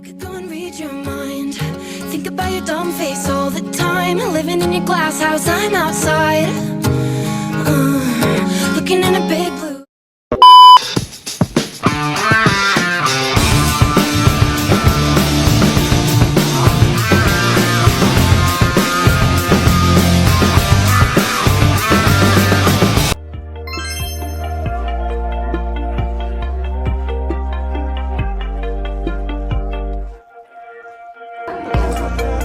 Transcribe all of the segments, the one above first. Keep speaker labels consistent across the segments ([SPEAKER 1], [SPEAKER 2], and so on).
[SPEAKER 1] could go and read your mind. Think about your dumb face all the time. Living in your glass house, I'm outside. Looking in a big blue.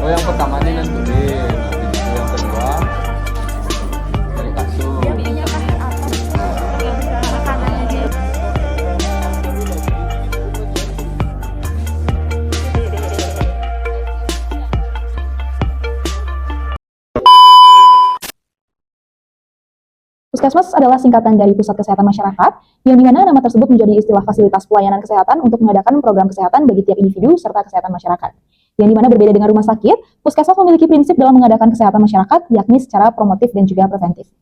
[SPEAKER 2] Oh, yang pertama nih nentuin, habis itu yang kedua dari kasur.
[SPEAKER 3] Puskesmas adalah singkatan dari Pusat Kesehatan Masyarakat, yang dimana nama tersebut menjadi istilah fasilitas pelayanan kesehatan untuk mengadakan program kesehatan bagi tiap individu serta kesehatan masyarakat. Yang dimana berbeda dengan rumah sakit, Puskesmas memiliki prinsip dalam mengadakan kesehatan masyarakat, yakni secara promotif dan juga preventif.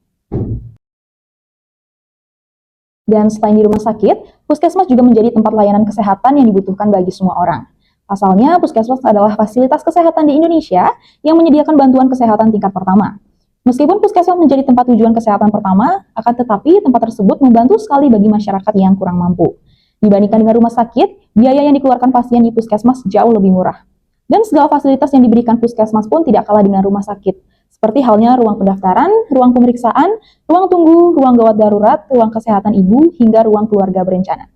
[SPEAKER 3] Dan selain di rumah sakit, Puskesmas juga menjadi tempat layanan kesehatan yang dibutuhkan bagi semua orang. Pasalnya, Puskesmas adalah fasilitas kesehatan di Indonesia yang menyediakan bantuan kesehatan tingkat pertama. Meskipun Puskesmas menjadi tempat tujuan kesehatan pertama, akan tetapi tempat tersebut membantu sekali bagi masyarakat yang kurang mampu. Dibandingkan dengan rumah sakit, biaya yang dikeluarkan pasien di Puskesmas jauh lebih murah. Dan segala fasilitas yang diberikan Puskesmas pun tidak kalah dengan rumah sakit, seperti halnya ruang pendaftaran, ruang pemeriksaan, ruang tunggu, ruang gawat darurat, ruang kesehatan ibu, hingga ruang keluarga berencana.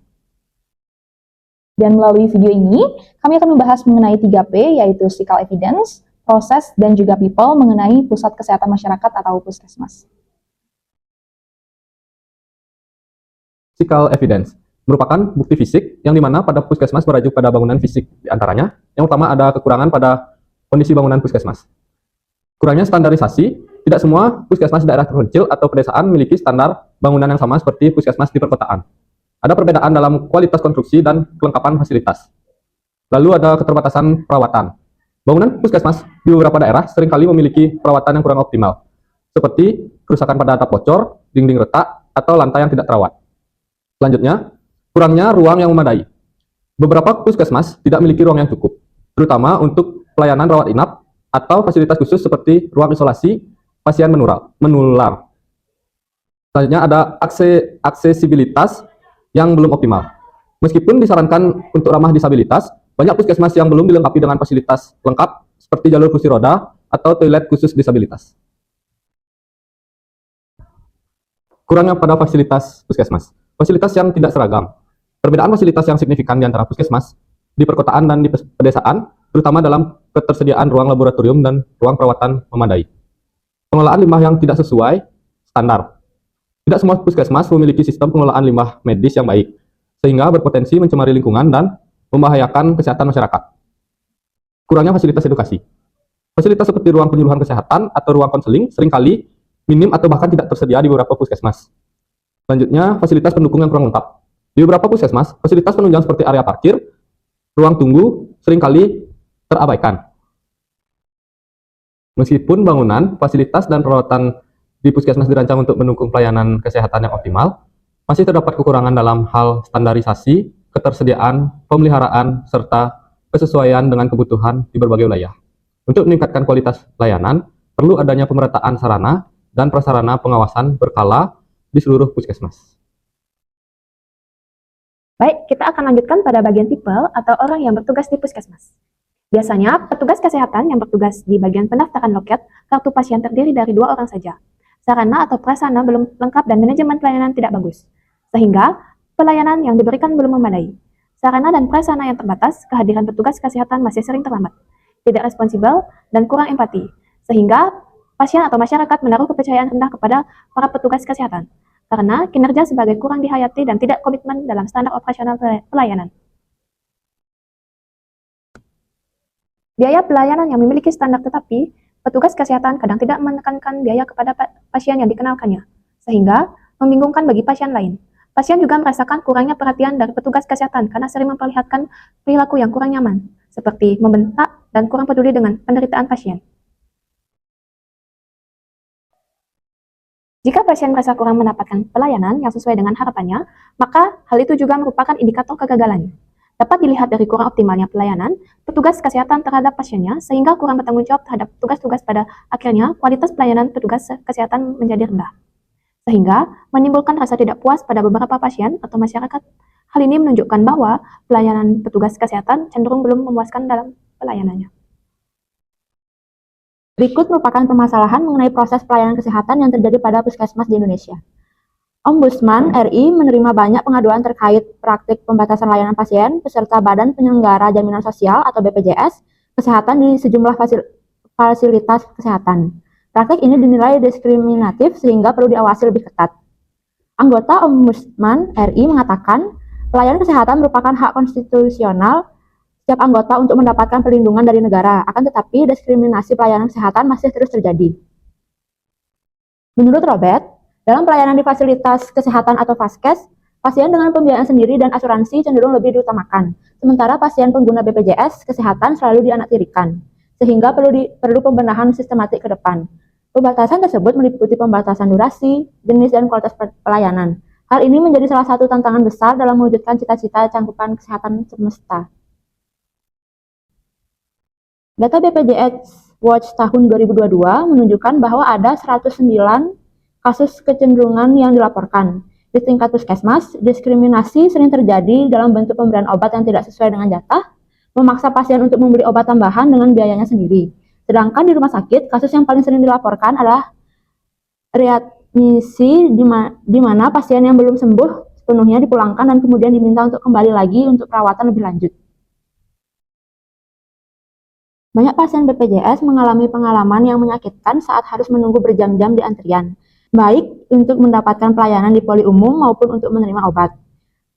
[SPEAKER 3] Dan melalui video ini, kami akan membahas mengenai 3P, yaitu Physical Evidence, proses, dan juga people mengenai Pusat Kesehatan Masyarakat atau Puskesmas.
[SPEAKER 4] Physical evidence merupakan bukti fisik yang dimana pada Puskesmas merujuk pada bangunan fisik diantaranya. Yang pertama ada kekurangan pada kondisi bangunan Puskesmas. Kurangnya standarisasi, tidak semua Puskesmas daerah terpencil atau pedesaan memiliki standar bangunan yang sama seperti Puskesmas di perkotaan. Ada perbedaan dalam kualitas konstruksi dan kelengkapan fasilitas. Lalu ada keterbatasan perawatan. Bangunan Puskesmas di beberapa daerah seringkali memiliki perawatan yang kurang optimal, seperti kerusakan pada atap bocor, dinding retak, atau lantai yang tidak terawat. Selanjutnya, kurangnya ruang yang memadai. Beberapa Puskesmas tidak memiliki ruang yang cukup, terutama untuk pelayanan rawat inap atau fasilitas khusus seperti ruang isolasi pasien menular. Selanjutnya ada aksesibilitas yang belum optimal. Meskipun disarankan untuk ramah disabilitas, banyak Puskesmas yang belum dilengkapi dengan fasilitas lengkap seperti jalur kursi roda atau toilet khusus disabilitas. Kurangnya pada fasilitas Puskesmas. Fasilitas yang tidak seragam. Perbedaan fasilitas yang signifikan di antara Puskesmas di perkotaan dan di pedesaan, terutama dalam ketersediaan ruang laboratorium dan ruang perawatan memadai. Pengelolaan limbah yang tidak sesuai standar. Tidak semua Puskesmas memiliki sistem pengelolaan limbah medis yang baik, sehingga berpotensi mencemari lingkungan dan membahayakan kesehatan masyarakat. Kurangnya fasilitas edukasi. Fasilitas seperti ruang penyuluhan kesehatan atau ruang konseling seringkali minim atau bahkan tidak tersedia di beberapa Puskesmas. Selanjutnya, fasilitas pendukung yang kurang lengkap. Di beberapa Puskesmas, fasilitas penunjang seperti area parkir, ruang tunggu seringkali terabaikan. Meskipun bangunan, fasilitas, dan perawatan di Puskesmas dirancang untuk mendukung pelayanan kesehatan yang optimal, masih terdapat kekurangan dalam hal standarisasi, ketersediaan, pemeliharaan, serta kesesuaian dengan kebutuhan di berbagai wilayah. Untuk meningkatkan kualitas layanan, perlu adanya pemerataan sarana dan prasarana pengawasan berkala di seluruh Puskesmas.
[SPEAKER 3] Baik, kita akan lanjutkan pada bagian people atau orang yang bertugas di Puskesmas. Biasanya, petugas kesehatan yang bertugas di bagian pendaftaran loket kartu pasien terdiri dari 2 orang saja. Sarana atau prasarana belum lengkap dan manajemen pelayanan tidak bagus, sehingga pelayanan yang diberikan belum memadai. Sarana dan prasarana yang terbatas, kehadiran petugas kesehatan masih sering terlambat, tidak responsibel, dan kurang empati, sehingga pasien atau masyarakat menaruh kepercayaan rendah kepada para petugas kesehatan, karena kinerja sebagai kurang dihayati dan tidak komitmen dalam standar operasional pelayanan. Biaya pelayanan yang memiliki standar tetapi, petugas kesehatan kadang tidak menekankan biaya kepada pasien yang dikenalkannya, sehingga membingungkan bagi pasien lain. Pasien juga merasakan kurangnya perhatian dari petugas kesehatan karena sering memperlihatkan perilaku yang kurang nyaman, seperti membentak dan kurang peduli dengan penderitaan pasien. Jika pasien merasa kurang mendapatkan pelayanan yang sesuai dengan harapannya, maka hal itu juga merupakan indikator kegagalan.
[SPEAKER 5] Dapat dilihat dari kurang optimalnya pelayanan petugas kesehatan terhadap pasiennya, sehingga kurang bertanggung jawab terhadap tugas-tugas. Pada akhirnya, kualitas pelayanan petugas kesehatan menjadi rendah, sehingga menimbulkan rasa tidak puas pada beberapa pasien atau masyarakat. Hal ini menunjukkan bahwa pelayanan petugas kesehatan cenderung belum memuaskan dalam pelayanannya.
[SPEAKER 3] Berikut merupakan permasalahan mengenai proses pelayanan kesehatan yang terjadi pada puskesmas di Indonesia. Ombudsman RI menerima banyak pengaduan terkait praktik pembatasan layanan pasien peserta Badan Penyelenggara Jaminan Sosial atau BPJS Kesehatan di sejumlah fasilitas kesehatan. Praktik ini dinilai diskriminatif sehingga perlu diawasi lebih ketat. Anggota Ombudsman RI mengatakan, pelayanan kesehatan merupakan hak konstitusional setiap anggota untuk mendapatkan perlindungan dari negara, akan tetapi diskriminasi pelayanan kesehatan masih terus terjadi. Menurut Robert, dalam pelayanan di fasilitas kesehatan atau Vaskes, pasien dengan pembiayaan sendiri dan asuransi cenderung lebih diutamakan, sementara pasien pengguna BPJS Kesehatan selalu dianaktirikan, sehingga perlu pembenahan sistematik ke depan. Pembatasan tersebut meliputi pembatasan durasi, jenis, dan kualitas pelayanan. Hal ini menjadi salah satu tantangan besar dalam mewujudkan cita-cita cakupan kesehatan semesta. Data BPJS Watch tahun 2022 menunjukkan bahwa ada 109 kasus kecenderungan yang dilaporkan. Di tingkat puskesmas, diskriminasi sering terjadi dalam bentuk pemberian obat yang tidak sesuai dengan jatah, memaksa pasien untuk membeli obat tambahan dengan biayanya sendiri. Sedangkan di rumah sakit, kasus yang paling sering dilaporkan adalah readmisi di mana pasien yang belum sembuh sepenuhnya dipulangkan dan kemudian diminta untuk kembali lagi untuk perawatan lebih lanjut. Banyak pasien BPJS mengalami pengalaman yang menyakitkan saat harus menunggu berjam-jam di antrian, baik untuk mendapatkan pelayanan di poli umum maupun untuk menerima obat.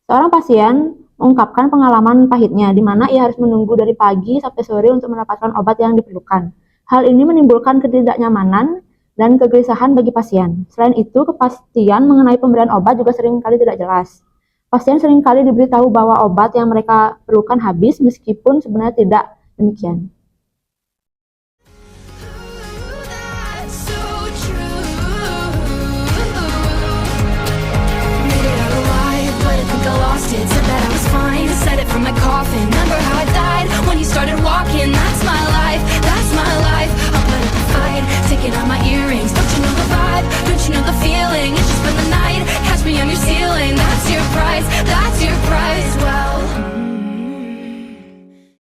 [SPEAKER 3] Seorang pasien mengungkapkan pengalaman pahitnya, di mana ia harus menunggu dari pagi sampai sore untuk mendapatkan obat yang diperlukan. Hal ini menimbulkan ketidaknyamanan dan kegelisahan bagi pasien. Selain itu, kepastian mengenai pemberian obat juga seringkali tidak jelas. Pasien seringkali diberitahu bahwa obat yang mereka perlukan habis, meskipun sebenarnya tidak demikian.